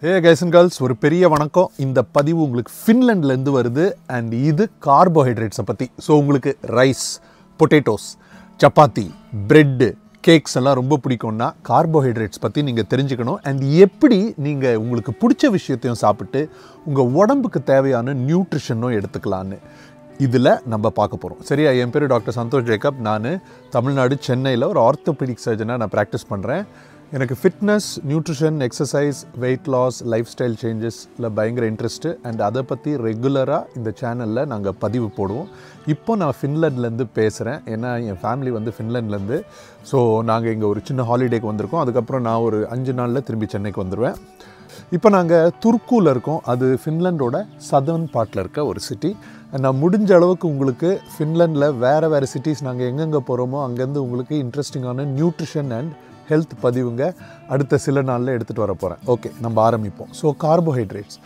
Hey guys and girls, ஒரு பெரிய வணக்கம். இந்த பதிவு உங்களுக்கு ஃபின்லாண்ட்ல இருந்து வருது and இது கார்போஹைட்ரேட்ஸ் பத்தி. சோ உங்களுக்கு rice, potatoes, chapati, bread, cakes எல்லாம் ரொம்ப பிடிக்கும்னா கார்போஹைட்ரேட்ஸ் பத்தி நீங்க தெரிஞ்சுக்கணும் and எப்படி நீங்க உங்களுக்கு பிடிச்ச விஷயத்தையும் சாப்பிட்டு உங்க உடம்புக்கு தேவையான நியூட்ரிஷனும் எடுத்துக்கலாம்னு இதுல நம்ம பார்க்க போறோம். சரியா? என் பேரு டாக்டர் சந்தோஷ் ஜேக்கப். நான் தமிழ்நாடு சென்னையில ஒரு ஆர்த்தோபெடிக் சர்ஜனா நான் பிராக்டிஸ் பண்றேன். எனக்கு fitness, nutrition, exercise, weight loss, lifestyle சேஞ்சஸில் பயங்கர இன்ட்ரெஸ்ட்டு அண்ட் அதை பற்றி ரெகுலராக இந்த சேனலில் நாங்கள் பதிவு போடுவோம். இப்போ நான் ஃபின்லாண்ட்லேருந்து பேசுகிறேன். ஏன்னா என் ஃபேமிலி வந்து ஃபின்லாண்ட்லேருந்து. ஸோ நாங்கள் இங்கே ஒரு சின்ன ஹாலிடேக்கு வந்திருக்கோம். அதுக்கப்புறம் நான் ஒரு 5 நாளில் திரும்பி சென்னைக்கு வந்துடுவேன். இப்போ நாங்கள் துர்க்கூவில் இருக்கோம். அது ஃபின்லாண்டோட சதர்ன் பார்ட்டில் இருக்க ஒரு சிட்டி. நான் முடிஞ்ச அளவுக்கு உங்களுக்கு ஃபின்லாண்டில் வேறு சிட்டிஸ் நாங்கள் எங்கெங்கே போகிறோமோ அங்கேருந்து உங்களுக்கு இன்ட்ரெஸ்டிங்கான நியூட்ரிஷன் அண்ட் ஹெல்த் பதிவுங்க அடுத்த சில நாளில் எடுத்துகிட்டு வர போகிறேன். ஓகே, நம்ம ஆரம்பிப்போம். ஸோ கார்போஹைட்ரேட்ஸ்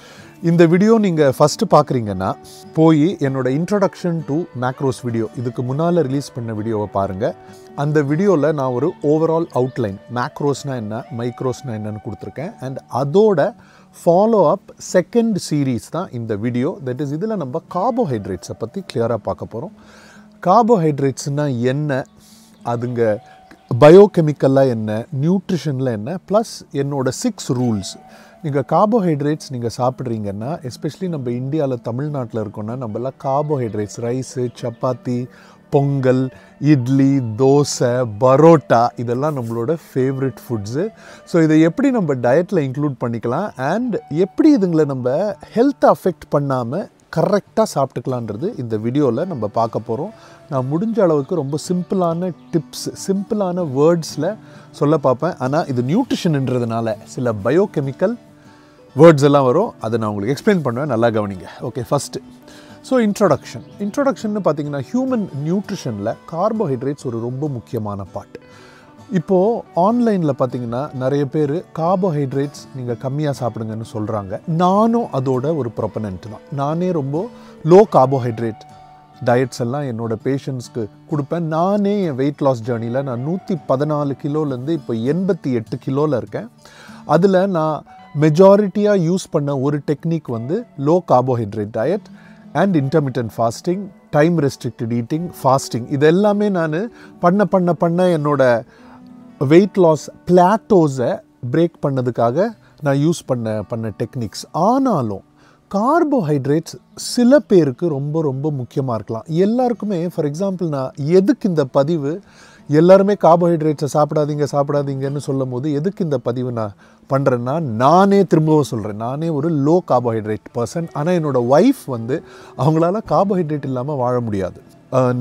இந்த வீடியோ நீங்கள் ஃபஸ்ட்டு பார்க்குறீங்கன்னா போய் என்னோட இன்ட்ரொடக்ஷன் டு மேக்ரோஸ் வீடியோ, இதுக்கு முன்னால் ரிலீஸ் பண்ண வீடியோவை பாருங்கள். அந்த வீடியோவில் நான் ஒரு ஓவரால் அவுட்லைன் மேக்ரோஸ்னால் என்ன, மைக்ரோஸ்னால் என்னன்னு கொடுத்துருக்கேன். அண்ட் அதோட ஃபாலோ அப் செகண்ட் சீரீஸ் தான் இந்த வீடியோ. தட் இஸ் இதில் நம்ம கார்போஹைட்ரேட்ஸை பற்றி கிளியராக பார்க்க போகிறோம். கார்போஹைட்ரேட்ஸ்னால் என்ன, அதுங்க பயோகெமிக்கலாக என்ன, நியூட்ரிஷனில் என்ன, ப்ளஸ் என்னோட 6 ரூல்ஸ். நீங்கள் கார்போஹைட்ரேட்ஸ் நீங்கள் சாப்பிட்றீங்கன்னா, எஸ்பெஷலி நம்ம இந்தியாவில் தமிழ்நாட்டில் இருக்கோன்னா நம்மளாம் கார்போஹைட்ரேட்ஸ் ரைஸு, சப்பாத்தி, பொங்கல், இட்லி, தோசை, பரோட்டா இதெல்லாம் நம்மளோட ஃபேவரட் ஃபுட்ஸு. ஸோ இதை எப்படி நம்ம டயட்டில் இன்க்ளூட் பண்ணிக்கலாம் அண்ட் எப்படி இதுங்களை நம்ம ஹெல்த்தை அஃபெக்ட் பண்ணாமல் கரெக்டாக சாப்பிட்டுக்கலான்றது இந்த வீடியோவில் நம்ம பார்க்க போகிறோம். நான் முடிஞ்ச அளவுக்கு ரொம்ப சிம்பிளான டிப்ஸ், சிம்பிளான வேர்ட்ஸில் சொல்ல பார்ப்பேன். ஆனால் இது நியூட்ரிஷன்ன்றதுனால சில பயோகெமிக்கல் வேர்ட்ஸ் எல்லாம் வரும். அதை நான் உங்களுக்கு எக்ஸ்பிளைன் பண்ணுவேன், நல்லா கவனிங்க. ஓகே, ஃபஸ்ட்டு ஸோ இன்ட்ரொடக்ஷன் பார்த்தீங்கன்னா ஹியூமன் நியூட்ரிஷனில் கார்போஹைட்ரேட்ஸ் ஒரு ரொம்ப முக்கியமான பார்ட். இப்போது ஆன்லைனில் பார்த்தீங்கன்னா நிறைய பேர் கார்போஹைட்ரேட்ஸ் நீங்கள் கம்மியாக சாப்பிடுங்கன்னு சொல்கிறாங்க. நானும் அதோட ஒரு ப்ரொபனன்ட் தான். நானே ரொம்ப லோ கார்போஹைட்ரேட் டயட்ஸ் எல்லாம் என்னோடய பேஷண்ட்ஸ்க்கு கொடுப்பேன். நானே என் வெயிட் லாஸ் ஜேர்னியில் நான் 114 கிலோலேருந்து இப்போ 88 கிலோவில் இருக்கேன். அதில் நான் மெஜாரிட்டியாக யூஸ் பண்ண ஒரு டெக்னிக் வந்து low carbohydrate diet and intermittent fasting, time restricted eating, fasting. இது எல்லாமே நான் பண்ண என்னோடய வெயிட் லாஸ் பிளாட்டோஸை பிரேக் பண்ணதுக்காக நான் யூஸ் பண்ண டெக்னிக்ஸ். ஆனாலும் கார்போஹைட்ரேட்ஸ் சில பேருக்கு ரொம்ப ரொம்ப முக்கியமாக இருக்கலாம். எல்லாருக்குமே ஃபார் எக்ஸாம்பிள் நான் எதுக்கு இந்த பதிவு எல்லாருமே கார்போஹைட்ரேட்ஸை சாப்பிடாதீங்கன்னு சொல்லும் போது எதுக்கு இந்த பதிவு நான் பண்ணுறேன்னா, நானே திரும்பவும் சொல்கிறேன், நானே ஒரு லோ கார்போஹைட்ரேட் பர்சன். ஆனால் என்னோடய ஒய்ஃப் வந்து அவங்களால கார்போஹைட்ரேட் இல்லாமல் வாழ முடியாது.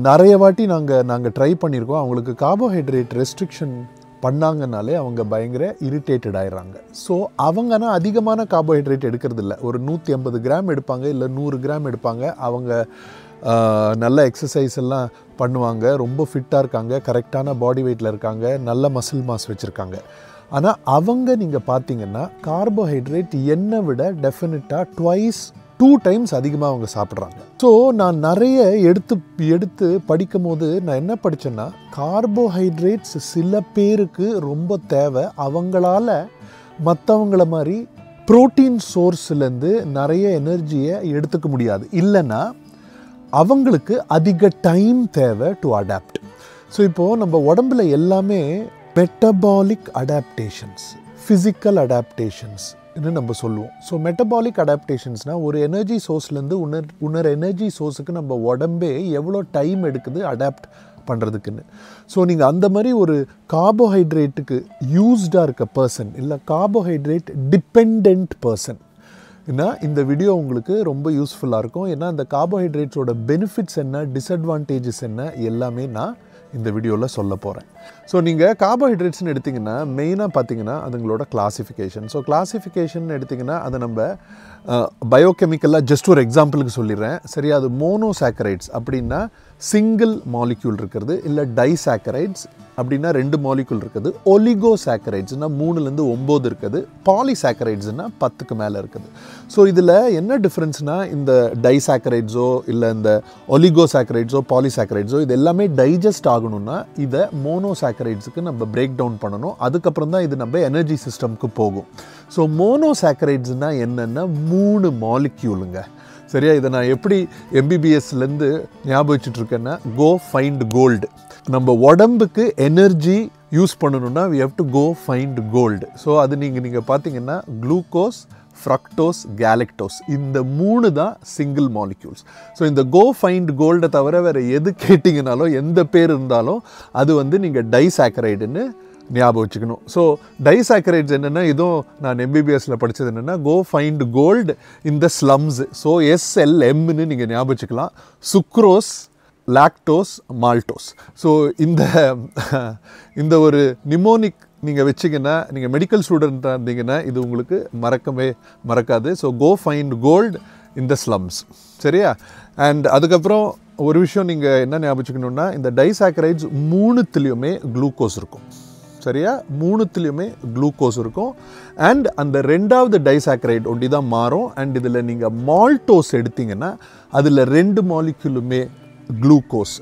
நிறைய வாட்டி நாங்கள் ட்ரை பண்ணியிருக்கோம். அவங்களுக்கு கார்போஹைட்ரேட் ரெஸ்ட்ரிக்ஷன் பண்ணாங்கனாலே அவங்க பயங்கர இரிட்டேட்டட் ஆயிடுறாங்க. ஸோ அவங்கன்னா அதிகமான கார்போஹைட்ரேட் எடுக்கிறது இல்லை. ஒரு 150 கிராம் எடுப்பாங்க, இல்லை 100 கிராம் எடுப்பாங்க. அவங்க நல்ல எக்ஸசைஸ் எல்லாம் பண்ணுவாங்க, ரொம்ப ஃபிட்டாக இருக்காங்க, கரெக்டான பாடி வெயிட்டில் இருக்காங்க, நல்ல மசில் மாஸ் வச்சுருக்காங்க. ஆனால் அவங்க நீங்கள் பார்த்தீங்கன்னா கார்போஹைட்ரேட் என்னை விட டெஃபினட்டாக 2 டைம்ஸ் அதிகமாக அவங்க சாப்பிட்றாங்க. ஸோ நான் நிறைய எடுத்து படிக்கும் போது நான் என்ன படித்தேன்னா, கார்போஹைட்ரேட்ஸ் சில பேருக்கு ரொம்ப தேவை. அவங்களால மற்றவங்கள மாதிரி ப்ரோட்டீன் சோர்ஸ்லேருந்து நிறைய எனர்ஜியை எடுத்துக்க முடியாது. இல்லைன்னா அவங்களுக்கு அதிக டைம் தேவை டு அடாப்ட். ஸோ இப்போது நம்ம உடம்புல எல்லாமே மெட்டபாலிக் அடாப்டேஷன்ஸ், ஃபிசிக்கல் அடாப்டேஷன்ஸ் நம்ம சொல்லுவோம். ஸோ மெட்டபாலிக் அடாப்டேஷன்ஸ்னால் ஒரு எனர்ஜி சோர்ஸ்லேருந்து இன்னொரு எனர்ஜி சோர்ஸுக்கு நம்ம உடம்பே எவ்வளோ டைம் எடுக்குது அடாப்ட் பண்ணுறதுக்குன்னு. ஸோ நீங்கள் அந்த மாதிரி ஒரு கார்போஹைட்ரேட்டுக்கு யூஸ்டாக இருக்க பர்சன், இல்லை கார்போஹைட்ரேட் டிபெண்ட் பர்சன், ஏன்னா இந்த வீடியோ உங்களுக்கு ரொம்ப யூஸ்ஃபுல்லாக இருக்கும். ஏன்னா இந்த கார்போஹைட்ரேட்ஸோட பெனிஃபிட்ஸ் என்ன, டிஸ்அட்வான்டேஜஸ் என்ன எல்லாமே நான் இந்த வீடியோவில் சொல்ல போகிறேன். ஸோ நீங்கள் கார்போஹைட்ரேட்ஸ்னு எடுத்திங்கன்னா மெயினாக பார்த்தீங்கன்னா அதுங்களோட கிளாசிஃபிகேஷன். ஸோ கிளாசிஃபிகேஷன் எடுத்திங்கன்னா அதை நம்ம பயோகெமிக்கலாக ஜஸ்ட் ஒரு எக்ஸாம்பிளுக்கு சொல்லிடுறேன். சரி, அது மோனோசாக்கரைட்ஸ் அப்படின்னா சிங்கிள் மாலிக்யூல் இருக்கிறது, இல்லை டைசாக்கரைட்ஸ் அப்படின்னா 2 மாலிக்யூல் இருக்குது, ஒலிகோசாக்கரைட்ஸ்னால் 3லேருந்து 9 இருக்குது, பாலிசாக்கரைட்ஸ்னால் 10க்கு மேலே இருக்குது. ஸோ இதில் என்ன டிஃப்ரென்ஸ்னால் இந்த டைசாக்கரைட்ஸோ இல்லை இந்த ஒலிகோசாக்கரைட்ஸோ பாலிசாக்கரைட்ஸோ இது எல்லாமே டைஜஸ்ட் ஆகணும்னா இதை மோனோசாக்கரைட்ஸுக்கு நம்ம பிரேக் டவுன் பண்ணணும். அதுக்கப்புறம் தான் இது நம்ம எனர்ஜி சிஸ்டம்க்கு போகும். ஸோ மோனோசாக்கரைட்ஸ்னால் என்னென்னா 3 மாலிக்யூலுங்க. சரியா? இதை நான் எப்படி எம்பிபிஎஸ்லேருந்து ஞாபகம் வச்சுட்ருக்கேன்னா, கோ ஃபைண்ட் கோல்டு. நம்ம உடம்புக்கு எனர்ஜி யூஸ் பண்ணணும்னா we have to go find gold. So அது நீங்கள் பார்த்தீங்கன்னா குளுக்கோஸ், ஃப்ரக்டோஸ், கேலக்டோஸ் இந்த 3 தான் சிங்கிள் மாலிக்யூல்ஸ். ஸோ இந்த கோ ஃபைண்ட் கோல்டை தவிர வேறு எது கேட்டிங்கனாலும் எந்த பேர் இருந்தாலும் அது வந்து நீங்கள் டைசாக்கரைடுன்னு ஞாபகம் வச்சுக்கணும். ஸோ டைசாக்கரைட்ஸ் என்னென்னா, இதுவும் நான் எம்பிபிஎஸ்சில் படித்தது என்னென்னா கோ ஃபைண்ட் கோல்டு இந்த ஸ்லம்ஸ். ஸோ SLMன்னு நீங்கள் ஞாபகம் வச்சுக்கலாம். Sucrose, lactose, maltose. ஸோ இந்த ஒரு நிமோனிக் நீங்கள் வச்சிங்கன்னா, நீங்கள் மெடிக்கல் ஸ்டூடெண்ட்டாக இருந்தீங்கன்னா இது உங்களுக்கு மறக்காது. ஸோ கோ ஃபைண்ட் கோல்டு இந்த ஸ்லம்ஸ். சரியா? அண்ட் அதுக்கப்புறம் ஒரு விஷயம் நீங்கள் என்ன ஞாபகம் வச்சுக்கணுன்னா, இந்த டைசாக்கரைட்ஸ் 3த்துலேயுமே குளுக்கோஸ் இருக்கும். சரியா? 3த்துலேயுமே குளுக்கோஸ் இருக்கும். அண்ட் அந்த 2வது டைசாக்கரைட் ஒண்டி தான் மாறும். அண்ட் இதில் நீங்கள் மால்டோஸ் எடுத்தீங்கன்னா அதில் 2 மாலிக்யூலுமே குளுக்கோஸ்.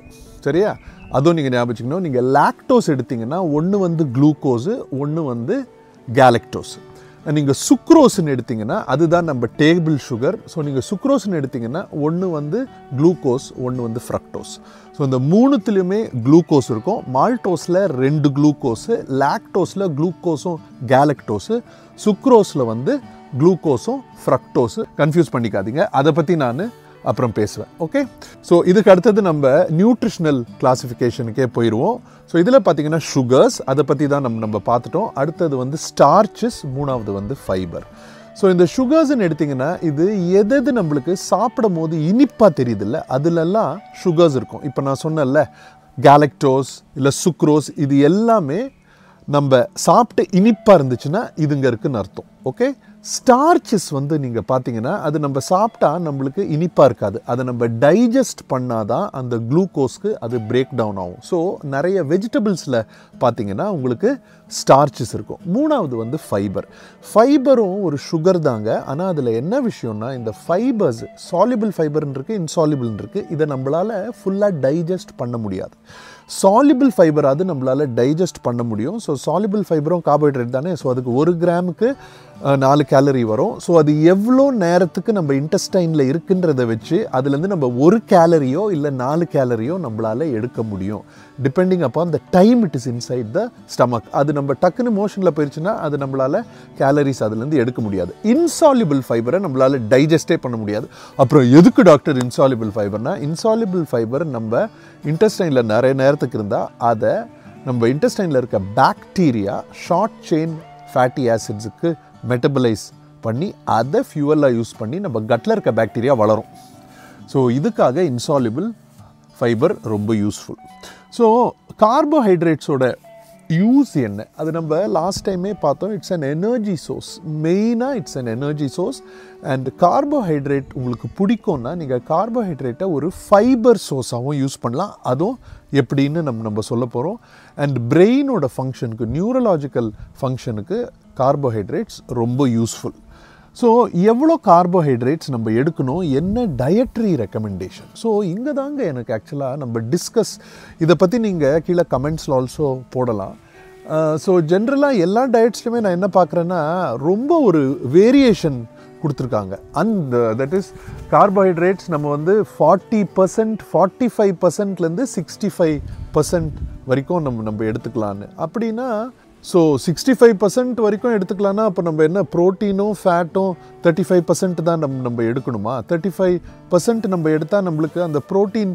சரியா? அதுவும் நீங்கள் ஞாபகம் வச்சுக்கணும். நீங்கள் லாக்டோஸ் எடுத்தீங்கன்னா ஒன்று வந்து குளுக்கோஸு, ஒன்று வந்து கேலக்டோஸ். நீங்கள் சுக்ரோஸ்ன்னு எடுத்திங்கன்னா அதுதான் நம்ம டேபிள் சுகர். ஸோ நீங்கள் சுக்ரோஸ்ன்னு எடுத்திங்கன்னா ஒன்று வந்து குளுக்கோஸ், ஒன்று வந்து ஃப்ரக்டோஸ். ஸோ இந்த 3த்துலேயுமே குளுக்கோஸ் இருக்கும். மால்டோஸில் 2 குளுக்கோஸு, லாக்டோஸில் குளுக்கோஸும் கேலக்டோஸு, சுக்ரோஸில் வந்து குளுக்கோஸும் ஃப்ரக்டோஸு. கன்ஃபியூஸ் பண்ணிக்காதீங்க, அதை பற்றி நான் அப்புறம் பேசுவேன். ஓகே? ஸோ இதுக்கு அடுத்தது நம்ம நியூட்ரிஷனல் கிளாஸிஃபிகேஷனுக்கே போயிடுவோம். ஸோ இதில் பார்த்தீங்கன்னா சுகர்ஸ், அதை பற்றி தான் நம்ம பார்த்துட்டோம். அடுத்தது வந்து ஸ்டார்ச்சஸ், 3வது வந்து ஃபைபர். ஸோ இந்த சுகர்ஸ்ன்னு எடுத்திங்கன்னா இது எது நம்மளுக்கு சாப்பிடும் போது இனிப்பாக தெரியுதில்ல, அதிலெல்லாம் சுகர்ஸ் இருக்கும். இப்போ நான் சொன்னேன்ல கேலக்டோஸ் இல்லை சுக்ரோஸ், இது எல்லாமே நம்ம சாப்பிட்டு இனிப்பாக இருந்துச்சுன்னா இதுங்க இருக்குன்னு அர்த்தம். ஓகே? ஸ்டார்ச்சஸ் வந்து நீங்கள் பார்த்தீங்கன்னா அது நம்ம சாப்பிட்டா நம்மளுக்கு இனிப்பாக இருக்காது, அதை நம்ம டைஜஸ்ட் பண்ணாதான் அந்த குளுக்கோஸ்க்கு அது பிரேக் டவுன் ஆகும். ஸோ நிறைய வெஜிடபிள்ஸில் பார்த்தீங்கன்னா உங்களுக்கு ஸ்டார்ச்சஸ் இருக்கும். 3வது வந்து ஃபைபர். ஃபைபரும் ஒரு சுகர் தாங்க. ஆனால் அதில் என்ன விஷயம்னா, இந்த ஃபைபர்ஸ் சால்யுபிள் ஃபைபர்னு இருக்குது, இன்சால்யுபிள்னு இருக்குது. இதை நம்மளால் ஃபுல்லாக டைஜஸ்ட் பண்ண முடியாது. சால்யுபிள் ஃபைபர் அது நம்மளால் டைஜஸ்ட் பண்ண முடியும். ஸோ சால்யுபிள் ஃபைபரும் கார்போஹைட்ரேட் தானே. ஸோ அதுக்கு 1 கிராமுக்கு 4 கேலரி வரும். ஸோ அது எவ்வளோ நேரத்துக்கு நம்ம இன்டெஸ்டைனில் இருக்குன்றதை வச்சு அதுலேருந்து நம்ம 1 கேலரியோ இல்லை 4 கேலரியோ நம்மளால் எடுக்க முடியும், depending upon the time it is inside the stomach. அது நம்ம டக்குன்னு மோஷனில் போயிடுச்சுன்னா அது நம்மளால் கேலரிஸ் அதுலேருந்து எடுக்க முடியாது. இன்சால்யுபிள் ஃபைபரை நம்மளால் டைஜஸ்டே பண்ண முடியாது. அப்புறம் எதுக்கு டாக்டர் இன்சால்யுபிள் ஃபைபர்னா, இன்சால்யுபிள் ஃபைபர் நம்ம இன்டெஸ்டைனில் நிறைய நேரத்துக்கு இருந்தால் அதை நம்ம இன்டெஸ்டைனில் இருக்க பாக்டீரியா ஷார்ட் செயின் ஃபேட்டி ஆசிட்ஸுக்கு மெட்டபலைஸ் பண்ணி அதை ஃபியூவலாக யூஸ் பண்ணி நம்ம கட்டில் இருக்க பாக்டீரியா வளரும். ஸோ இதுக்காக இன்சால்யுபிள் ஃபைபர் ரொம்ப யூஸ்ஃபுல். ஸோ கார்போஹைட்ரேட்ஸோட யூஸ் என்ன, அது நம்ம லாஸ்ட் டைமே பார்த்தோம். It's an energy source. மெயினாக it's an energy source. And carbohydrate உங்களுக்கு பிடிக்கும்னா நீங்கள் கார்போஹைட்ரேட்டை ஒரு ஃபைபர் சோர்ஸாகவும் யூஸ் பண்ணலாம். அதுவும் எப்படின்னு நம்ம சொல்ல போகிறோம். அண்ட் பிரெயினோட ஃபங்க்ஷனுக்கு, நியூரலாஜிக்கல் ஃபங்க்ஷனுக்கு கார்போஹைட்ரேட்ஸ் ரொம்ப யூஸ்ஃபுல். ஸோ எவ்வளோ கார்போஹைட்ரேட்ஸ் நம்ம எடுக்கணும், என்ன டயட்ரி ரெக்கமெண்டேஷன். ஸோ இங்கே தாங்க எனக்கு ஆக்சுவலாக நம்ம டிஸ்கஸ் இதை பற்றி நீங்கள் கீழே கமெண்ட்ஸில் ஆல்சோ போடலாம். ஸோ ஜென்ரலாக எல்லா டயட்ஸ்லையுமே நான் என்ன பார்க்குறேன்னா ரொம்ப ஒரு வேரியேஷன் கொடுத்துருக்காங்க. அண்ட் தட் இஸ் கார்போஹைட்ரேட்ஸ் நம்ம வந்து 40%, 45%லேருந்து 65% வரைக்கும் நம்ம எடுத்துக்கலான்னு. அப்படின்னா ஸோ 65% வரைக்கும் எடுத்துக்கலான்னா அப்போ நம்ம என்ன ப்ரோட்டீனும் ஃபேட்டும் 35% தான் நம்ம எடுக்கணுமா? 35% நம்ம எடுத்தால் நம்மளுக்கு அந்த ப்ரோட்டீன்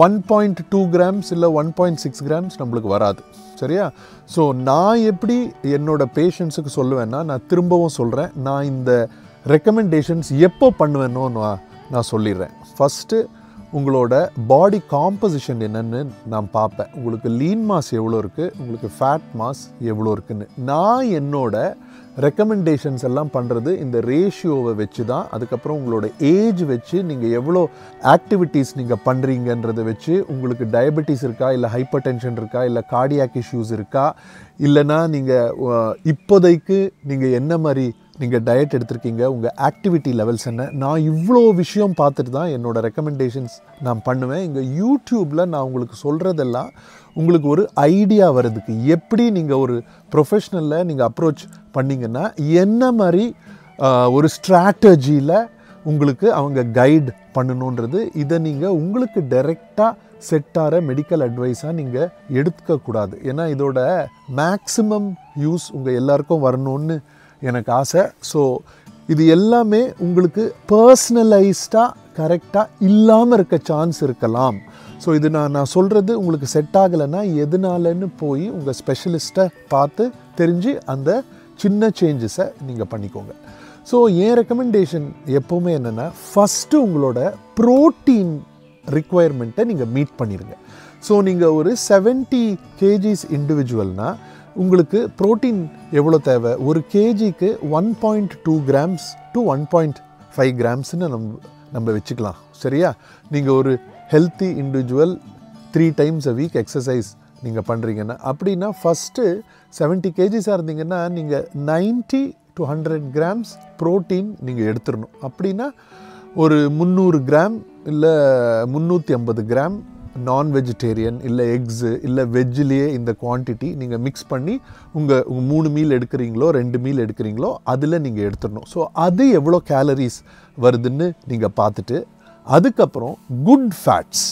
1.2 கிராம்ஸ் இல்லை 1.6 கிராம்ஸ் நம்மளுக்கு வராது. சரியா? ஸோ நான் எப்படி என்னோடய பேஷண்ட்ஸுக்கு சொல்லுவேன்னா, நான் திரும்பவும் சொல்கிறேன், நான் இந்த ரெக்கமெண்டேஷன்ஸ் எப்போ பண்ணுவேன்னோ நான் சொல்லிடுறேன். ஃபஸ்ட்டு உங்களோட பாடி காம்போசிஷன் என்னென்னு நான் பார்ப்பேன். உங்களுக்கு லீன் மாஸ் எவ்வளோ இருக்குது, உங்களுக்கு ஃபேட் மாஸ் எவ்வளோ இருக்குதுன்னு. நான் என்னோட ரெக்கமெண்டேஷன்ஸ் எல்லாம் பண்ணுறது இந்த ரேஷியோவை வச்சு தான். அதுக்கப்புறம் உங்களோட ஏஜ் வச்சு நீங்கள் எவ்வளோ ஆக்டிவிட்டீஸ் நீங்கள் பண்ணுறீங்கன்றதை வச்சு உங்களுக்கு டயபெட்டிஸ் இருக்கா, இல்லை ஹைப்பர் டென்ஷன் இருக்கா, இல்லை கார்டியாக் இஷ்யூஸ் இருக்கா, இல்லைனா நீங்கள் இப்போதைக்கு நீங்கள் என்ன மாதிரி நீங்கள் டயட் எடுத்திருக்கீங்க, உங்கள் ஆக்டிவிட்டி லெவல்ஸ் என்ன. நான் இவ்வளோ விஷயம் பார்த்துட்டு தான் என்னோடய ரெக்கமெண்டேஷன்ஸ் நான் பண்ணுவேன். இங்கே யூடியூப்பில் நான் உங்களுக்கு சொல்கிறதெல்லாம் உங்களுக்கு ஒரு ஐடியா வர்றதுக்கு, எப்படி நீங்கள் ஒரு ப்ரொஃபஷ்னலில் நீங்கள் அப்ரோச் பண்ணிங்கன்னா என்ன மாதிரி ஒரு ஸ்ட்ராட்டஜியில் உங்களுக்கு அவங்க கைட் பண்ணணுன்றது. இதை நீங்கள் உங்களுக்கு டைரெக்டாக செட் ஆகிற மெடிக்கல் அட்வைஸாக நீங்கள் எடுத்துக்கக்கூடாது. ஏன்னா இதோட மேக்ஸிமம் யூஸ் உங்கள் எல்லாருக்கும் வரணும்னு எனக்கு ஆசை. ஸோ இது எல்லாமே உங்களுக்கு பர்சனலைஸ்டாக கரெக்டாக இல்லாமல் இருக்க சான்ஸ் இருக்கலாம். ஸோ இது நான் சொல்கிறது உங்களுக்கு செட் ஆகலைன்னா எதனாலன்னு போய் உங்கள் ஸ்பெஷலிஸ்ட்டை பார்த்து தெரிஞ்சு அந்த சின்ன சேஞ்சஸை நீங்கள் பண்ணிக்கோங்க. ஸோ என் ரெக்கமெண்டேஷன் எப்போவுமே என்னென்னா, ஃபஸ்ட்டு உங்களோட ப்ரோட்டீன் ரிக்குவயர்மெண்ட்டை நீங்கள் மீட் பண்ணிடுங்க. ஸோ நீங்கள் ஒரு 70 kgs இண்டிவிஜுவல்னால் உங்களுக்கு ப்ரோட்டீன் எவ்வளோ தேவை? ஒரு கேஜிக்கு 1.2 grams to 1.5 gramsன்னு நம்ம வச்சுக்கலாம். சரியா? நீங்கள் ஒரு healthy individual 3 times a week exercise நீங்கள் பண்ணுறீங்கன்னா, அப்படின்னா ஃபஸ்ட்டு 70 kgsஆக இருந்தீங்கன்னா நீங்கள் 90 to 100 grams ப்ரோட்டீன் நீங்கள் எடுத்துடணும். அப்படின்னா ஒரு 300 கிராம் இல்லை 350 கிராம் நான் வெஜிடேரியன் இல்லை எக்ஸு இல்லை வெஜ்ஜிலேயே இந்த குவான்டிட்டி நீங்கள் மிக்ஸ் பண்ணி உங்கள் 3 மீல் எடுக்கிறீங்களோ 2 மீல் எடுக்கிறீங்களோ அதில் நீங்கள் எடுத்துடணும். ஸோ அது எவ்வளோ கேலரிஸ் வருதுன்னு நீங்கள் பார்த்துட்டு, அதுக்கப்புறம் குட் ஃபேட்ஸ்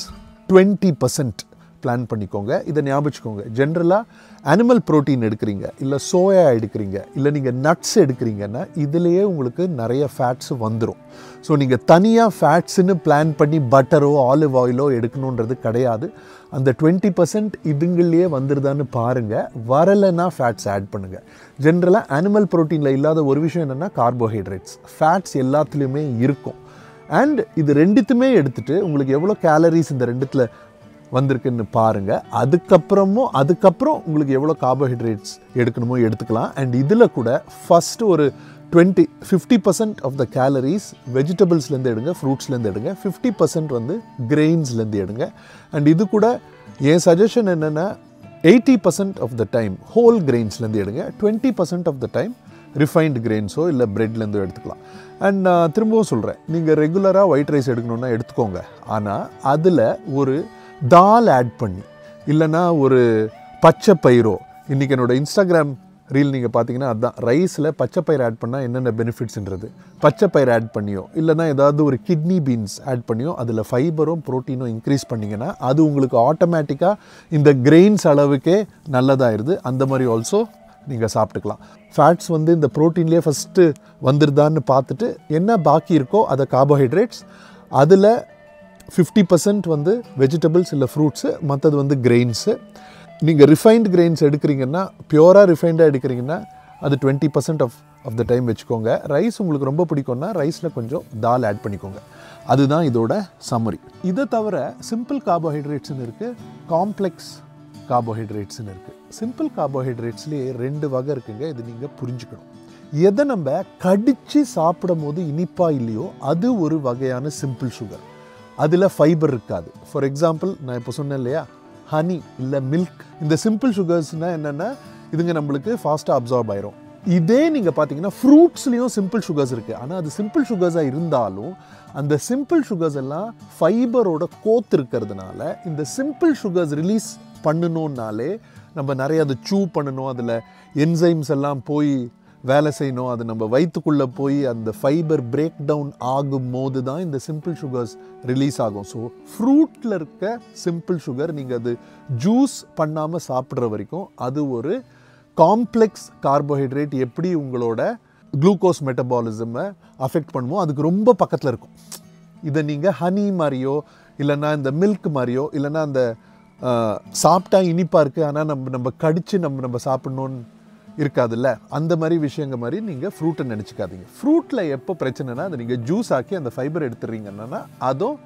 20% பிளான் பண்ணிக்கோங்க. இதை ஞாபகிச்சுக்கோங்க. ஜென்ரலாக அனிமல் ப்ரோட்டீன் எடுக்கிறீங்க, இல்லை சோயா எடுக்கிறீங்க, இல்லை நீங்கள் நட்ஸ் எடுக்கிறீங்கன்னா இதிலேயே உங்களுக்கு நிறைய ஃபேட்ஸ் வந்துடும். ஸோ நீங்கள் தனியாக ஃபேட்ஸுன்னு பிளான் பண்ணி பட்டரோ ஆலிவ் ஆயிலோ எடுக்கணுன்றது கிடையாது. அந்த 20% இதுங்கள்லேயே வந்துடுதான்னு பாருங்கள். வரலைன்னா ஃபேட்ஸ் ஆட் பண்ணுங்கள். ஜென்ரலாக அனிமல் ப்ரோட்டீனில் இல்லாத ஒரு விஷயம் என்னென்னா கார்போஹைட்ரேட்ஸ். ஃபேட்ஸ் எல்லாத்துலேயுமே இருக்கும். அண்ட் இது ரெண்டுத்துமே எடுத்துகிட்டு உங்களுக்கு எவ்வளோ கேலரிஸ் இந்த ரெண்டுத்தில் வந்திருக்குன்னு பாருங்கள். அதுக்கப்புறம் உங்களுக்கு எவ்வளோ கார்போஹைட்ரேட்ஸ் எடுக்கணுமோ எடுத்துக்கலாம். அண்ட் இதில் கூட ஃபஸ்ட்டு ஒரு 50% ஆஃப் த கேலரிஸ் வெஜிடபிள்ஸ்லேருந்து எடுங்க, ஃப்ரூட்ஸ்லேருந்து எடுங்க, 50% வந்து கிரெயின்ஸ்லேருந்து எடுங்க. அண்ட் இது கூட என் சஜஷன் என்னென்னா 80% ஆஃப் த டைம் ஹோல் கிரெயின்ஸ்லேருந்து எடுங்க, 20% ஆஃப் த டைம் ரிஃபைன்டு கிரெயின்ஸோ இல்லை ப்ரெட்லேருந்தோ எடுத்துக்கலாம். அண்ட் நான் திரும்பவும் சொல்கிறேன், நீங்கள் ரெகுலராக ஒயிட் ரைஸ் எடுக்கணுன்னா எடுத்துக்கோங்க. ஆனால் அதில் ஒரு தால் ஆட் பண்ணி, இல்லைனா ஒரு பச்சை பயிரோ, இன்றைக்கி என்னோடய இன்ஸ்டாகிராம் ரீல் நீங்கள் பார்த்தீங்கன்னா அதுதான், ரைஸில் பச்சை பயிர் ஆட் பண்ணால் என்னென்ன பெனிஃபிட்ஸ்ன்றது. பச்சை பயிர் ஆட் பண்ணியோ இல்லைனா ஏதாவது ஒரு கிட்னி பீன்ஸ் ஆட் பண்ணியோ அதில் ஃபைபரும் ப்ரோட்டீனும் இன்க்ரீஸ் பண்ணிங்கன்னா அது உங்களுக்கு ஆட்டோமேட்டிக்காக இந்த கிரெயின்ஸ் அளவுக்கே நல்லதாகிடுது. அந்த மாதிரி ஆல்சோ நீங்கள் சாப்பிட்டுக்கலாம். ஃபேட்ஸ் வந்து இந்த ப்ரோட்டீன்லேயே ஃபஸ்ட்டு வந்துருதான்னு பார்த்துட்டு என்ன பாக்கி இருக்கோ அதை கார்போஹைட்ரேட்ஸ், அதில் 50% வந்து வெஜிடபிள்ஸ் இல்லை ஃப்ரூட்ஸு, மற்றது வந்து கிரெயின்ஸு. நீங்கள் ரிஃபைன்டு கிரெயின்ஸ் எடுக்கிறீங்கன்னா, பியூராக ரிஃபைண்டாக எடுக்கிறீங்கன்னா அது 20% ஆஃப் த டைம் வச்சுக்கோங்க. ரைஸ் உங்களுக்கு ரொம்ப பிடிக்கும்னா ரைஸில் கொஞ்சம் தால் ஆட் பண்ணிக்கோங்க. அதுதான் இதோட சம்மரி. இதை தவிர சிம்பிள் கார்போஹைட்ரேட்ஸ்னு இருக்குது, காம்ப்ளெக்ஸ் கார்போஹைட்ரேட்ஸ்னு இருக்குது. சிம்பிள் கார்போஹைட்ரேட்ஸ்லேயே 2 வகை இருக்குங்க. இது நீங்கள் புரிஞ்சுக்கணும். எதை நம்ம கடித்து சாப்பிடும் போது இனிப்பாக இல்லையோ அது ஒரு வகையான சிம்பிள் சுகர். அதில் ஃபைபர் இருக்காது. ஃபார் எக்ஸாம்பிள் நான் இப்போ சொன்னேன் இல்லையா, ஹனி இல்லை மில்க். இந்த சிம்பிள் சுகர்ஸ்னால் என்னென்னா இதுங்க நம்மளுக்கு ஃபாஸ்ட்டாக அப்சார்ப் ஆயிரும். இதே நீங்கள் பார்த்தீங்கன்னா ஃப்ரூட்ஸ்லேயும் சிம்பிள் சுகர்ஸ் இருக்குது. ஆனால் அது சிம்பிள் சுகர்ஸாக இருந்தாலும் அந்த சிம்பிள் சுகர்ஸ் எல்லாம் ஃபைபரோட கோத்து இருக்கிறதுனால இந்த சிம்பிள் சுகர்ஸ் ரிலீஸ் பண்ணணுன்னாலே நம்ம நிறைய அதை சூ பண்ணணும், அதில் என்சைம்ஸ் எல்லாம் போய் வேலை செய்யணும், அது நம்ம வயிற்றுக்குள்ளே போய் அந்த ஃபைபர் பிரேக் டவுன் ஆகும் போது தான் இந்த சிம்பிள் சுகர்ஸ் ரிலீஸ் ஆகும். ஸோ ஃப்ரூட்டில் இருக்க சிம்பிள் சுகர் நீங்கள் அது ஜூஸ் பண்ணாமல் சாப்பிட்ற வரைக்கும் அது ஒரு காம்ப்ளெக்ஸ் கார்போஹைட்ரேட் எப்படி உங்களோட குளுக்கோஸ் மெட்டபாலிசமை அஃபெக்ட் பண்ணுமோ அதுக்கு ரொம்ப பக்கத்தில் இருக்கும். இதை நீங்கள் ஹனி மாதிரியோ இல்லைன்னா இந்த மில்க் மாதிரியோ இல்லைன்னா அந்த சாப்பிட்டா இனிப்பாக இருக்குது ஆனால் நம்ம கடித்து நம்ம சாப்பிட்ணுன்னு இருக்காதுல்ல, அந்த மாதிரி விஷயங்கள் மாதிரி நீங்கள் ஃப்ரூட்டை நினச்சிக்காதீங்க. ஃப்ரூட்டில் எப்போ பிரச்சனைனா அதை நீங்கள் ஜூஸ் ஆக்கி அந்த ஃபைபர் எடுத்துடுறீங்கன்னா அதுவும்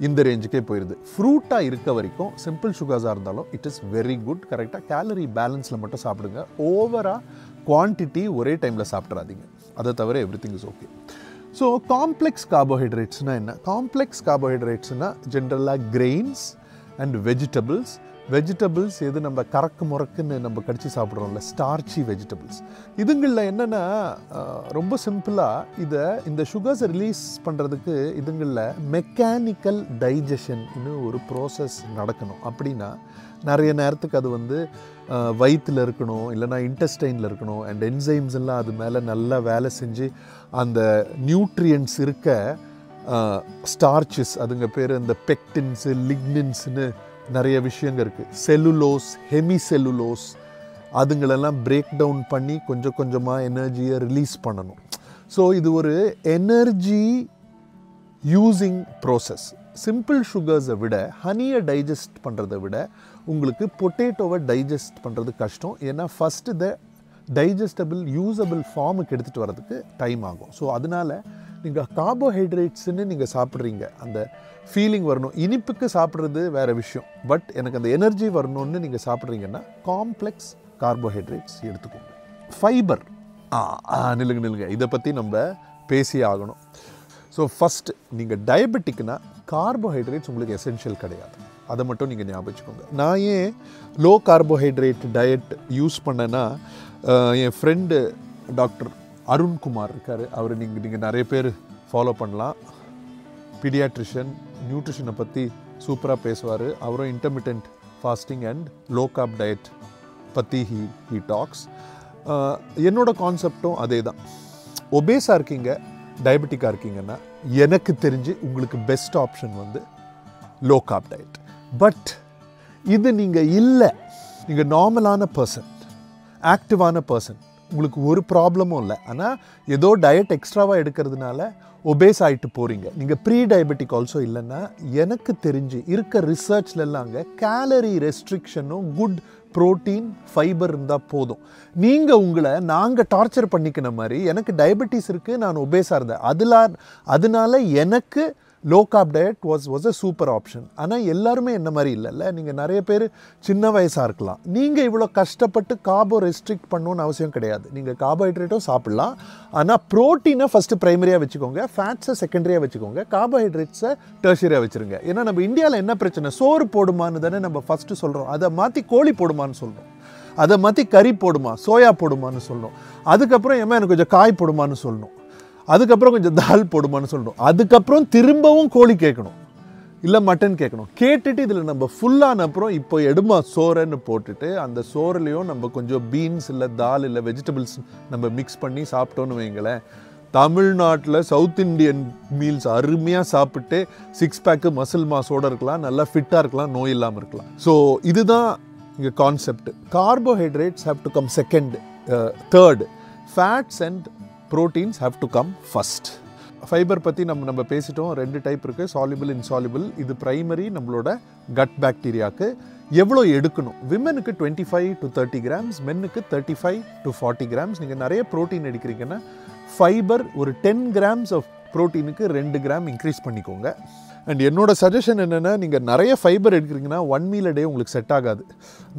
இந்த ரேஞ்சுக்கே போயிடுது. ஃப்ரூட்டாக இருக்க வரைக்கும் சிம்பிள் சுகர்ஸாக இருந்தாலும் இட் இஸ் வெரி குட். கரெக்டாக கேலரி பேலன்ஸில் மட்டும் சாப்பிடுங்க. ஓவராக குவான்டிட்டி ஒரே டைமில் சாப்பிட்றாதீங்க. அதை தவிர everything is okay. So complex கார்போஹைட்ரேட்ஸ்னால் என்ன? காம்ப்ளெக்ஸ் கார்போஹைட்ரேட்ஸ்னால் ஜென்ரலாக கிரெயின்ஸ் அண்ட் வெஜிடபிள்ஸ் எது நம்ம கறக்கு முறக்குன்னு நம்ம கடிச்சு சாப்பிட்றோம்ல, ஸ்டார்ச்சி வெஜிடபிள்ஸ். இதுங்களில் என்னென்னா ரொம்ப சிம்பிளாக இந்த சுகர்ஸை ரிலீஸ் பண்ணுறதுக்கு இதுங்களில் மெக்கானிக்கல் டைஜஷன்னு ஒரு ப்ராசஸ் நடக்கணும். அப்படின்னா நிறைய நேரத்துக்கு அது வயிற்றில் இருக்கணும், இல்லைனா இன்டெஸ்டைனில் இருக்கணும். அண்ட் என்சைம்ஸ் எல்லாம் அது மேலே நல்லா வேலை செஞ்சு அந்த நியூட்ரியன்ட்ஸ் இருக்க ஸ்டார்ச்சஸ், அதுங்க பேர் இந்த பெக்டின்ஸு, லிக்னின்ஸ்னு நிறைய விஷயங்கள் இருக்குது. செல்லுலோஸ், ஹெமி செல்லுலோஸ், அதுங்களெல்லாம் பிரேக் டவுன் பண்ணி கொஞ்சம் கொஞ்சமாக எனர்ஜியை ரிலீஸ் பண்ணணும். ஸோ இது ஒரு எனர்ஜி யூஸிங் ப்ராசஸ். சிம்பிள் சுகர்ஸை விட ஹனியை டைஜஸ்ட் பண்ணுறதை விட உங்களுக்கு பொட்டேட்டோவை டைஜஸ்ட் பண்ணுறது கஷ்டம். ஏன்னா ஃபஸ்ட்டு இதை டைஜஸ்டபிள் யூஸபிள் ஃபார்முக்கு எடுத்துகிட்டு வரதுக்கு டைம் ஆகும். ஸோ அதனால் நீங்கள் கார்போஹைட்ரேட்ஸ்ன்னு நீங்கள் சாப்பிட்றீங்க, அந்த ஃபீலிங் வரணும். இனிப்புக்கு சாப்பிட்றது வேறு விஷயம், பட் எனக்கு அந்த எனர்ஜி வரணும்னு நீங்கள் சாப்பிட்றீங்கன்னா காம்ப்ளெக்ஸ் கார்போஹைட்ரேட்ஸ் எடுத்துக்கோங்க. ஃபைபர், நில்லுங்க, இதை பற்றி நம்ம பேசி ஆகணும். ஸோ ஃபஸ்ட்டு நீங்கள் டயபெட்டிக்னா கார்போஹைட்ரேட்ஸ் உங்களுக்கு எசென்ஷியல் கிடையாது, அதை மட்டும் நீங்கள் ஞாபகம் வச்சுக்கோங்க. நான் ஏன் லோ கார்போஹைட்ரேட் டயட் யூஸ் பண்ணேன்னா, என் ஃப்ரெண்டு டாக்டர் அருண்குமார் இருக்கார், அவர் நீங்கள் நிறைய பேர் ஃபாலோ பண்ணலாம். பீடியாட்ரிஷியன், நியூட்ரிஷனை பற்றி சூப்பராக பேசுவார். அவரும் intermittent fasting and low corp diet பற்றி ஹீ டாக்ஸ். என்னோட கான்செப்டும் அதே தான். ஒபேஸாக இருக்கீங்க, டயபெட்டிக்காக இருக்கீங்கன்னா எனக்கு தெரிஞ்சு உங்களுக்கு best option low corp diet. But இது நீங்கள் இல்லை, நீங்கள் நார்மலான பர்சன், ஆக்டிவான பர்சன், உங்களுக்கு ஒரு ப்ராப்ளமும் இல்லை, ஆனால் ஏதோ டயட் எக்ஸ்ட்ராவாக எடுக்கிறதுனால ஒபேஸ் ஆகிட்டு போகிறீங்க, நீங்கள் ப்ரீ டயபெட்டிக் ஆல்சோ இல்லைன்னா எனக்கு தெரிஞ்சு இருக்க ரிசர்ச்லலாங்க கேலரி ரெஸ்ட்ரிக்ஷனும் குட் ப்ரோட்டீன் ஃபைபர் இருந்தால் போதும். நீங்கள் உங்களை நாங்கள் டார்ச்சர் பண்ணிக்கிற மாதிரி எனக்கு டயபெட்டிஸ் இருக்குது, நான் ஒபேஸாக இருந்தேன், அதனால எனக்கு low corp diet was a super option. ஆனால் எல்லாருமே என்ன மாதிரி இல்லைல்ல, நீங்கள் நிறைய பேர் சின்ன வயசாக இருக்கலாம். நீங்கள் இவ்வளோ கஷ்டப்பட்டு கார்போ ரெஸ்ட்ரிக்ட் பண்ணணுன்னு அவசியம் கிடையாது. நீங்கள் கார்போஹைட்ரேட்டும் சாப்பிட்லாம், ஆனால் ப்ரோட்டீனை ஃபஸ்ட்டு ப்ரைமரியாக வச்சுக்கோங்க, ஃபேட்ஸை செகண்டரியாக வச்சுக்கோங்க, கார்போஹைட்ரேட்ஸை டெர்ஷரியாக வச்சுருங்க. ஏன்னா நம்ம இந்தியாவில் என்ன பிரச்சனை, சோறு போடுமான்னு தானே நம்ம ஃபஸ்ட்டு சொல்கிறோம். அதை மாற்றி கோழி போடுமான்னு சொல்கிறோம், அதை மாற்றி கறி போடுமா, சோயா போடுமான்னு சொல்லணும், அதுக்கப்புறம் எனக்கு கொஞ்சம் காய் போடுமான்னு சொல்லணும், அதுக்கப்புறம் கொஞ்சம் தால் போடுமான்னு சொல்லணும், அதுக்கப்புறம் திரும்பவும் கோழி கேட்கணும், இல்லை மட்டன் கேட்கணும். கேட்டுட்டு இதில் நம்ம ஃபுல்லான அப்புறம் இப்போ எடுமா சோறுன்னு போட்டுட்டு அந்த சோறுலேயும் நம்ம கொஞ்சம் பீன்ஸ் இல்லை தால் இல்லை வெஜிடபிள்ஸ் நம்ம மிக்ஸ் பண்ணி சாப்பிட்டோன்னு வைங்களேன், தமிழ்நாட்டில் சவுத் இண்டியன் மீல்ஸ் அருமையாக சாப்பிட்டு 6 பேக்கு மசில் மாஸோடு இருக்கலாம், நல்லா ஃபிட்டாக இருக்கலாம், நோய் இல்லாமல் இருக்கலாம். ஸோ இதுதான் இங்கே concept. Carbohydrates have to come second, third fats and proteins have to come first. Fibre பற்றி நம்ம பேசிட்டோம், 2 டைப் இருக்குது, சால்யுபிள், இன்சால்யுபிள். இது ப்ரைமரி நம்மளோட கட் பாக்டீரியாவுக்கு. எவ்வளோ எடுக்கணும்? விமெனுக்கு 25 to 30 கிராம்ஸ், மென்னுக்கு 35 to 40 கிராம்ஸ். நீங்கள் நிறைய ப்ரோட்டீன் எடுக்கிறீங்கன்னா ஃபைபர் ஒரு 10 கிராம்ஸ் ஆஃப் ப்ரோட்டீனுக்கு 2 கிராம் இன்க்ரீஸ் பண்ணிக்கோங்க. அண்ட் என்னோட சஜஷன் என்னென்னா, நீங்கள் நிறைய ஃபைபர் எடுக்கிறீங்கன்னா 1 மீல் a day உங்களுக்கு செட் ஆகாது.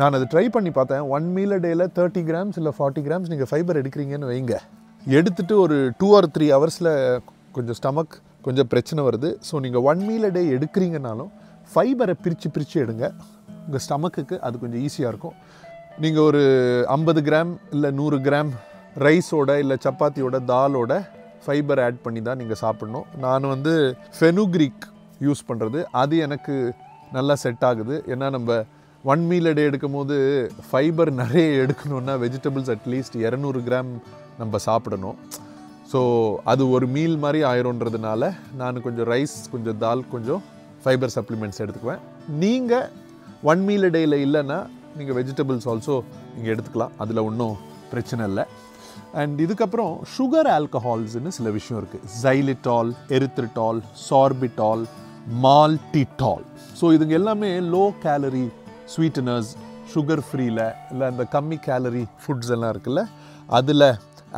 நான் அதை ட்ரை பண்ணி பார்த்தேன். 1 மீல் a dayல 30 கிராம்ஸ் இல்லை 40 கிராம்ஸ் நீங்கள் ஃபைபர் எடுக்கிறீங்கன்னு வைங்க, எடுத்துகிட்டு ஒரு 2 or 3 ஹவர்ஸில் கொஞ்சம் ஸ்டமக் கொஞ்சம் பிரச்சனை வருது. ஸோ நீங்கள் 1 மீல் a day எடுக்கிறீங்கனாலும் ஃபைபரை பிரித்து எடுங்க, உங்கள் ஸ்டமக்குக்கு அது கொஞ்சம் ஈஸியாக இருக்கும். நீங்கள் ஒரு 50 கிராம் இல்லை 100 கிராம் ரைஸோட இல்லை சப்பாத்தியோட தாலோட ஃபைபர் ஆட் பண்ணி தான் நீங்கள் சாப்பிட்ணும். நான் ஃபெனுக்ரீக் யூஸ் பண்ணுறது, அது எனக்கு நல்லா செட் ஆகுது. ஏன்னா நம்ம 1 மீல் a day எடுக்கும் போது ஃபைபர் நிறைய எடுக்கணுன்னா வெஜிடபிள்ஸ் அட்லீஸ்ட் 200 கிராம் நம்ம சாப்பிடணும். ஸோ அது ஒரு மீல் மாதிரி ஆயிரும்ன்றதுனால நான் கொஞ்சம் ரைஸ், கொஞ்சம் தால், கொஞ்சம் ஃபைபர் சப்ளிமெண்ட்ஸ் எடுத்துக்குவேன். நீங்கள் 1 மீல் a dayல இல்லைன்னா நீங்கள் வெஜிடபிள்ஸ் ஆல்சோ நீங்கள் எடுத்துக்கலாம், அதில் ஒன்றும் பிரச்சனை இல்லை. அண்ட் இதுக்கப்புறம் சுகர் ஆல்கஹால்ஸ்னு சில விஷயம் இருக்குது. ஜைலிட்டால், எரித்ரிட்டால், சார்பிட்டால், மால்டிட்டால். ஸோ இதுங்க எல்லாமே லோ கேலரி ஸ்வீட்டனர்ஸ், சுகர் ஃப்ரீயில் இல்லை அந்த கம்மி கேலரி ஃபுட்ஸ் எல்லாம் இருக்குல்ல, அதில்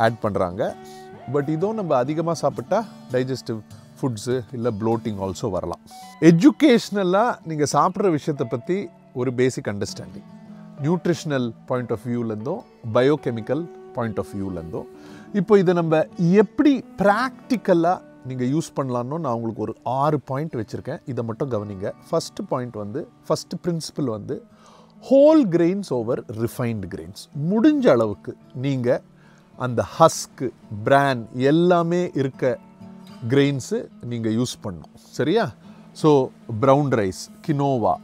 ஆட் பண்ணுறாங்க. பட் இதுவும் நம்ம அதிகமாக சாப்பிட்டா டைஜஸ்டிவ் ஃபுட்ஸு இல்லை ப்ளோட்டிங் ஆல்சோ வரலாம். எஜுகேஷ்னலாக நீங்கள் சாப்பிட்ற விஷயத்தை பற்றி ஒரு basic understanding, nutritional point of வியூலேருந்தும் பயோகெமிக்கல் பாயிண்ட் ஆஃப் வியூலேருந்தும். இப்போ இதை நம்ம எப்படி ப்ராக்டிக்கலாக நீங்கள் யூஸ் பண்ணலான்னு நான் உங்களுக்கு ஒரு 6 பாயிண்ட் வச்சுருக்கேன். இதை மட்டும் கவனிங்க. ஃபஸ்ட்டு பாயிண்ட் வந்து, ஃபஸ்ட்டு பிரின்சிபல் வந்து whole grains over refined grains. முடிஞ்ச அளவுக்கு நீங்கள் அந்த ஹஸ்க்கு, பிரான் எல்லாமே இருக்க கிரெயின்ஸு நீங்கள் யூஸ் பண்ணணும். சரியா? ஸோ ப்ரௌன் ரைஸ், கினோவா,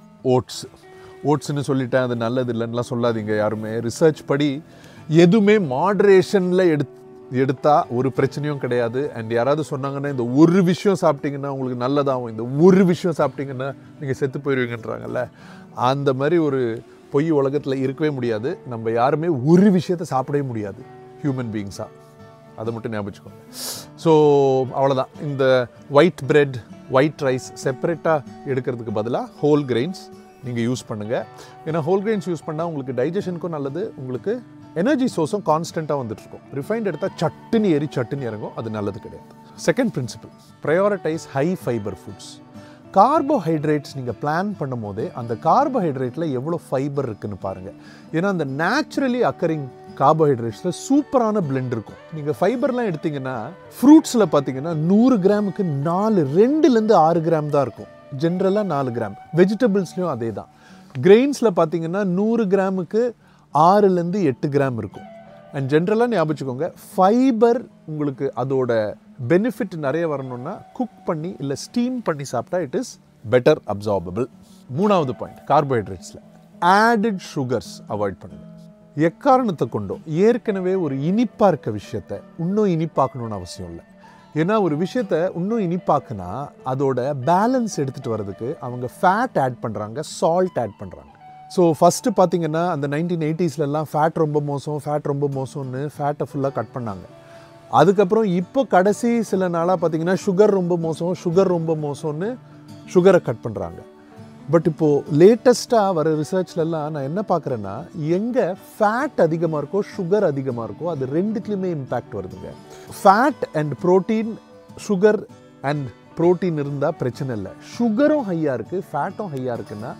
ஓட்ஸ்ன்னு சொல்லிட்டேன், அது நல்லது இல்லைன்னுலாம் சொல்லாதீங்க யாருமே. ரிசர்ச் படி எதுவுமே மாடரேஷனில் எடுத்தால் ஒரு பிரச்சனையும் கிடையாது. அண்ட் யாராவது சொன்னாங்கன்னா இந்த ஒரு விஷயம் சாப்பிட்டீங்கன்னா உங்களுக்கு நல்லதாகும், இந்த ஒரு விஷயம் சாப்பிட்டீங்கன்னா நீங்கள் செத்து போயிடுவீங்கன்றாங்கல்ல, அந்த மாதிரி ஒரு பொய் உலகத்தில் இருக்கவே முடியாது. நம்ம யாருமே ஒரு விஷயத்தை சாப்பிடவே முடியாது ஹியூமன் பீயிங்ஸாக. அதை மட்டும் ஞாபகம். ஸோ அவ்வளோதான். இந்த ஒயிட் பிரெட், ஒயிட் ரைஸ் செப்பரேட்டாக எடுக்கிறதுக்கு பதிலாக ஹோல் கிரெயின்ஸ் நீங்கள் யூஸ் பண்ணுங்கள். ஏன்னா ஹோல் கிரெயின்ஸ் யூஸ் பண்ணால் உங்களுக்கு டைஜஷனுக்கும் நல்லது, உங்களுக்கு எனர்ஜி சோர்ஸும் கான்ஸ்டண்ட்டாக வந்துட்டுருக்கும். ரிஃபைண்ட் எடுத்தால் சட்டுன்னு ஏறி சட்டுன்னு இறங்கும், அது நல்லது கிடையாது. Second principle, prioritise high fibre foods. Carbohydrates நீங்கள் பிளான் பண்ணும் போதே அந்த கார்போஹைட்ரேட்டில் எவ்வளோ ஃபைபர் இருக்குதுன்னு பாருங்கள். ஏன்னா அந்த நேச்சுரலி அக்கரிங் கார்போஹைட்ரேட்ஸில் சூப்பரான பிளெண்ட் இருக்கும். நீங்கள் ஃபைபர்லாம் எடுத்திங்கன்னா ஃப்ரூட்ஸில் பார்த்தீங்கன்னா 100 கிராமுக்கு 2லேருந்து 6 கிராம் தான் இருக்கும். ஜென்ரலாக 4 கிராம். வெஜிடபிள்ஸ்லையும் அதே தான். கிரெயின்ஸில் பார்த்தீங்கன்னா 100 கிராமுக்கு 6லேருந்து 8 கிராம் இருக்கும். அண்ட் ஜென்ரலாக ஞாபகிச்சுக்கோங்க, ஃபைபர் உங்களுக்கு அதோட பெனிஃபிட் நிறைய வரணும்னா குக் பண்ணி இல்லை ஸ்டீம் பண்ணி சாப்பிட்டா இட் இஸ் பெட்டர் அப்சார்பபிள். மூணாவது பாயிண்ட், கார்போஹைட்ரேட்ஸில் ஆடட் சுகர்ஸ் அவாய்ட் பண்ணுங்கள். எக்காரணத்தை கொண்டோ ஏற்கனவே ஒரு இனிப்பாக இருக்க விஷயத்தை இன்னும் இனிப்பாக்கணும்னு அவசியம் இல்லை. ஏன்னா ஒரு விஷயத்தை இன்னும் இனிப்பாக்குனா அதோட பேலன்ஸ் எடுத்துகிட்டு வர்றதுக்கு அவங்க ஃபேட் ஆட் பண்ணுறாங்க, சால்ட் ஆட் பண்ணுறாங்க. ஸோ ஃபஸ்ட்டு பார்த்தீங்கன்னா அந்த 1980ஸ்லாம் ஃபேட் ரொம்ப மோசம்னு ஃபேட்டை ஃபுல்லாக கட் பண்ணாங்க. அதுக்கப்புறம் இப்போ கடைசி சில நாளாக பார்த்தீங்கன்னா சுகர் ரொம்ப மோசம்னு சுகரை கட் பண்ணுறாங்க. பட் இப்போது லேட்டஸ்ட்டாக வர ரிசர்ச்லலாம் நான் என்ன பார்க்குறேன்னா, எங்கே ஃபேட் அதிகமாக இருக்கோ சுகர் அதிகமாக இருக்கோ அது ரெண்டுத்துலேயுமே இம்பேக்ட் வருதுங்க. Fat and protein, sugar and protein இருந்தால் பிரச்சனை இல்லை. சுகரும் ஹையாக இருக்குது, ஃபேட்டும் ஹையாக இருக்குன்னா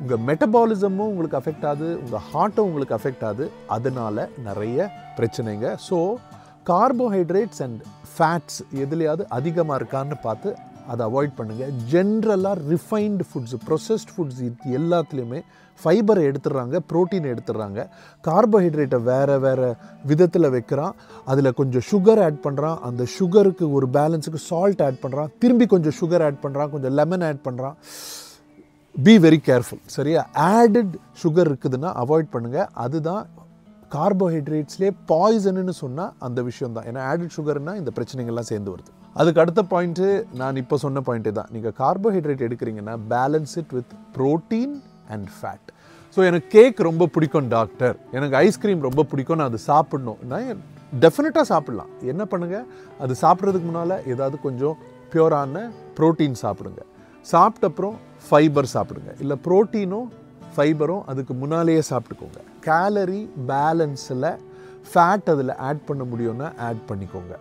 உங்கள் மெட்டபாலிசமும் உங்களுக்கு அஃபெக்ட் ஆகுது, உங்கள் ஹார்ட்டும் உங்களுக்கு அஃபெக்ட் ஆகுது. அதனால் நிறைய பிரச்சனைங்க. ஸோ கார்போஹைட்ரேட்ஸ் அண்ட் ஃபேட்ஸ் எதுலையாவது அதிகமாக இருக்கான்னு பார்த்து அதை அவாய்ட் பண்ணுங்கள். ஜென்ரலாக ரிஃபைன்டு ஃபுட்ஸு, ப்ரொசஸ்ட் ஃபுட்ஸ் எல்லாத்துலேயுமே ஃபைபரை எடுத்துடுறாங்க, ப்ரோட்டீனை எடுத்துடுறாங்க. கார்போஹைட்ரேட்டை வேறு விதத்தில் வைக்கிறான், அதில் கொஞ்சம் சுகர் ஆட் பண்ணுறான், அந்த சுகருக்கு ஒரு பேலன்ஸுக்கு சால்ட் ஆட் பண்ணுறான், திரும்பி கொஞ்சம் சுகர் ஆட் பண்ணுறான், கொஞ்சம் லெமன் ஆட் பண்ணுறான். Be very careful. சரியா? ஆடட் சுகர் இருக்குதுன்னா அவாய்ட் பண்ணுங்கள். அதுதான் கார்போஹைட்ரேட்ஸ்லேயே பாய்சன்னு சொன்னால் அந்த விஷயம் தான். ஏன்னா ஆடட் சுகர்னால் இந்த பிரச்சனைகள்லாம் சேர்ந்து வருது. அதுக்கு அடுத்த பாயிண்ட்டு நான் இப்போ சொன்ன பாயிண்ட்டே தான். நீங்கள் கார்போஹைட்ரேட் எடுக்கிறீங்கன்னா balance it with protein and fat. So எனக்கு கேக் ரொம்ப பிடிக்கும் டாக்டர், எனக்கு ஐஸ்கிரீம் ரொம்ப பிடிக்கும், நான் அது சாப்பிடணும், நான் டெஃபினட்டாக சாப்பிட்லாம். என்ன பண்ணுங்கள், அது சாப்பிட்றதுக்கு முன்னால் ஏதாவது கொஞ்சம் பியூரான ப்ரோட்டீன் சாப்பிடுங்க. சாப்பிட்டப்புறம் ஃபைபர் சாப்பிடுங்க. இல்லை ப்ரோட்டீனும் ஃபைபரும் அதுக்கு முன்னாலேயே சாப்பிட்டுக்கோங்க. கேலரி பேலன்ஸில் ஃபேட் அதில் ஆட் பண்ண முடியும்னா ஆட் பண்ணிக்கோங்க.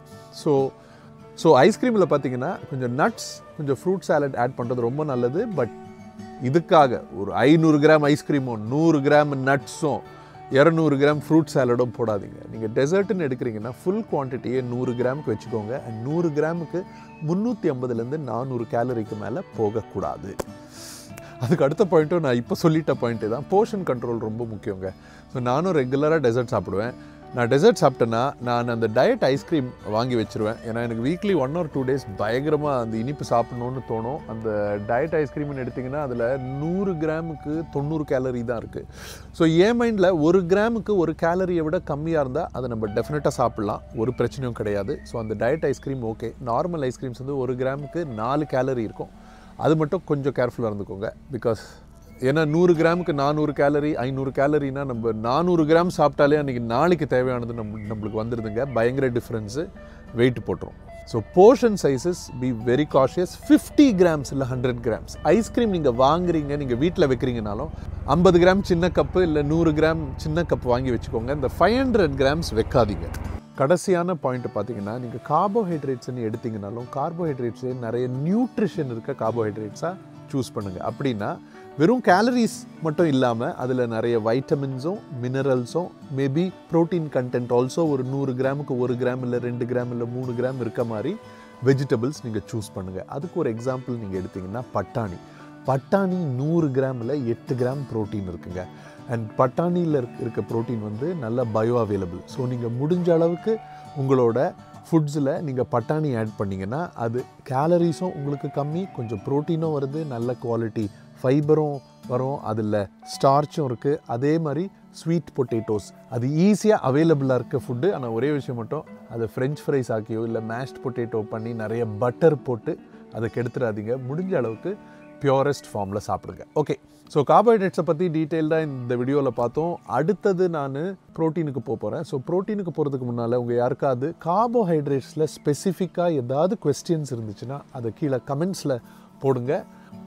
ஸோ ஐஸ்கிரீமில் பார்த்தீங்கன்னா கொஞ்சம் நட்ஸ், கொஞ்சம் ஃப்ரூட் சாலட் ஆட் பண்ணுறது ரொம்ப நல்லது. பட் இதுக்காக ஒரு 500 கிராம் ஐஸ்கிரீமும் 100 கிராம் நட்ஸும் 200 கிராம் ஃப்ரூட் சாலடும் போடாதீங்க. நீங்கள் டெசர்ட்டுன்னு எடுக்கிறீங்கன்னா ஃபுல் குவான்டிட்டியே 100 கிராமுக்கு வச்சுக்கோங்க. அண்ட் 100 கிராமுக்கு 350லேருந்து 400 கேலரிக்கு மேலே போகக்கூடாது. அதுக்கு அடுத்த பாயிண்ட்டும் நான் இப்போ சொல்லிட்ட பாயிண்ட்டு தான். போர்ஷன் கண்ட்ரோல் ரொம்ப முக்கியங்க. ஸோ நானும் ரெகுலராக டெசர்ட் சாப்பிடுவேன். நான் டெசர்ட் சாப்பிட்டேன்னா நான் அந்த டயட் ஐஸ்கிரீம் வாங்கி வச்சுருவேன். ஏன்னா எனக்கு வீக்லி 1 or 2 days பயங்கரமாக அந்த இனிப்பு சாப்பிட்ணுன்னு தோணும். அந்த டயட் ஐஸ்கிரீம்னு எடுத்திங்கன்னா அதில் 100 கிராமுக்கு 90 கேலரி தான் இருக்குது. ஸோ என் மைண்டில் 1 கிராமுக்கு 1 கேலரியை விட கம்மியாக இருந்தால் அதை நம்ம டெஃபினட்டாக சாப்பிட்லாம், ஒரு பிரச்சனையும் கிடையாது. ஸோ அந்த diet ice cream okay. Normal ice creams வந்து 1 கிராமுக்கு 4 கேலரி இருக்கும். அது மட்டும் கொஞ்சம் கேர்ஃபுல்லாக இருந்துக்கோங்க. பிகாஸ் ஏன்னா 100 கிராமுக்கு 400 கேலரி, 500 கேலரினா நம்ம 400 கிராம் சாப்பிட்டாலே அன்றைக்கி நாளைக்கு தேவையானது நம்மளுக்கு வந்துடுதுங்க. பயங்கர டிஃப்ரென்ஸு, வெயிட் போட்டுரும். So portion sizes be very cautious. 50 grams இல்லை 100 கிராம்ஸ் ஐஸ்கிரீம் நீங்கள் வாங்குறீங்க, நீங்கள் வீட்டில் வைக்கிறீங்கனாலும் 50 கிராம் சின்ன கப்பு இல்லை 100 கிராம் சின்ன கப்பு வாங்கி வச்சுக்கோங்க. இந்த 500 கிராம்ஸ் வைக்காதீங்க. கடைசியான பாயிண்ட் பார்த்தீங்கன்னா, நீங்கள் கார்போஹைட்ரேட்ஸ்ன்னு எடுத்திங்கனாலும் கார்போஹைட்ரேட்ஸே நிறைய நியூட்ரிஷன் இருக்க கார்போஹைட்ரேட்ஸாக சூஸ் பண்ணுங்கள். அப்படின்னா வெறும் கேலரிஸ் மட்டும் இல்லாமல் அதில் நிறைய வைட்டமின்ஸும் மினரல்ஸும் மேபி ப்ரோட்டீன் கண்டென்ட் ஆல்சோ ஒரு 100 கிராமுக்கு 1 கிராம் இல்லை 2 கிராம் இல்லை 3 கிராம் இருக்க மாதிரி வெஜிடபிள்ஸ் நீங்கள் சூஸ் பண்ணுங்கள். அதுக்கு ஒரு எக்ஸாம்பிள் நீங்கள் எடுத்திங்கன்னா பட்டாணி 100 கிராமில் 8 கிராம் ப்ரோட்டீன் இருக்குங்க. அண்ட் பட்டாணியில் இருக்க ப்ரோட்டீன் வந்து நல்ல பயோ அவைலபிள். ஸோ நீங்கள் முடிஞ்ச அளவுக்கு உங்களோட ஃபுட்ஸில் நீங்கள் பட்டாணி ஆட் பண்ணிங்கன்னா அது கேலரிஸும் உங்களுக்கு கம்மி, கொஞ்சம் ப்ரோட்டீனும் வருது, நல்ல குவாலிட்டி ஃபைபரும் வரும், அதில் ஸ்டார்ச்சும் இருக்குது. அதே மாதிரி ஸ்வீட் பொட்டேட்டோஸ் அது ஈஸியாக அவைலபிளாக இருக்க ஃபுட்டு. ஆனால் ஒரே விஷயம் மட்டும், அதை ஃப்ரெஞ்ச் ஃப்ரைஸ் ஆக்கியோ இல்லை மேஷ்ட் பொட்டேட்டோ பண்ணி நிறைய பட்டர் போட்டு அதை கெடுத்துடாதீங்க. முடிஞ்ச அளவுக்கு பியூரஸ்ட் ஃபார்மில் சாப்பிடுங்க. ஓகே, ஸோ கார்போஹைட்ரேட்ஸை பற்றி டீட்டெயில்டாக இந்த வீடியோவில் பார்த்தோம். அடுத்தது நான் ப்ரோட்டீனுக்கு போகிறேன். ஸோ ப்ரோட்டீனுக்கு போகிறதுக்கு முன்னால் உங்கள் யாருக்காவது கார்போஹைட்ரேட்ஸில் ஸ்பெசிஃபிக்காக ஏதாவது கொஸ்டின்ஸ் இருந்துச்சுன்னா அதை கீழே கமெண்ட்ஸில் போடுங்க.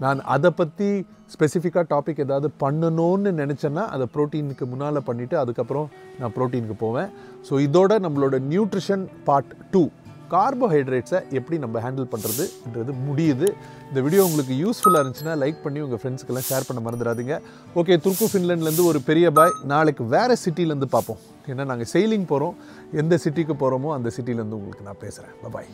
நான் அதை பற்றி ஸ்பெசிஃபிக்காக டாபிக் ஏதாவது பண்ணணும்னு நினச்சேன்னா அதை ப்ரோட்டீனுக்கு முன்னால் பண்ணிவிட்டு அதுக்கப்புறம் நான் ப்ரோட்டீனுக்கு போவேன். ஸோ இதோட நம்மளோட நியூட்ரிஷன் பார்ட் 2 கார்போஹைட்ரேட்ஸை எப்படி நம்ம ஹேண்டில் பண்ணுறதுன்றது முடியுது. இந்த வீடியோ உங்களுக்கு யூஸ்ஃபுல்லாக இருந்துச்சுன்னா லைக் பண்ணி உங்கள் ஃப்ரெண்ட்ஸ்க்கெல்லாம் ஷேர் பண்ண மறந்துடாதீங்க. ஓகே, துர்க்கு ஃபின்லேண்ட்லேருந்து ஒரு பெரிய பாய். நாளைக்கு வேறு சிட்டிலேருந்து பார்ப்போம். ஏன்னா நாங்கள் செயிலிங் போகிறோம். எந்த சிட்டிக்கு போகிறோமோ அந்த சிட்டிலேருந்து உங்களுக்கு நான் பேசுகிறேன். பாய்.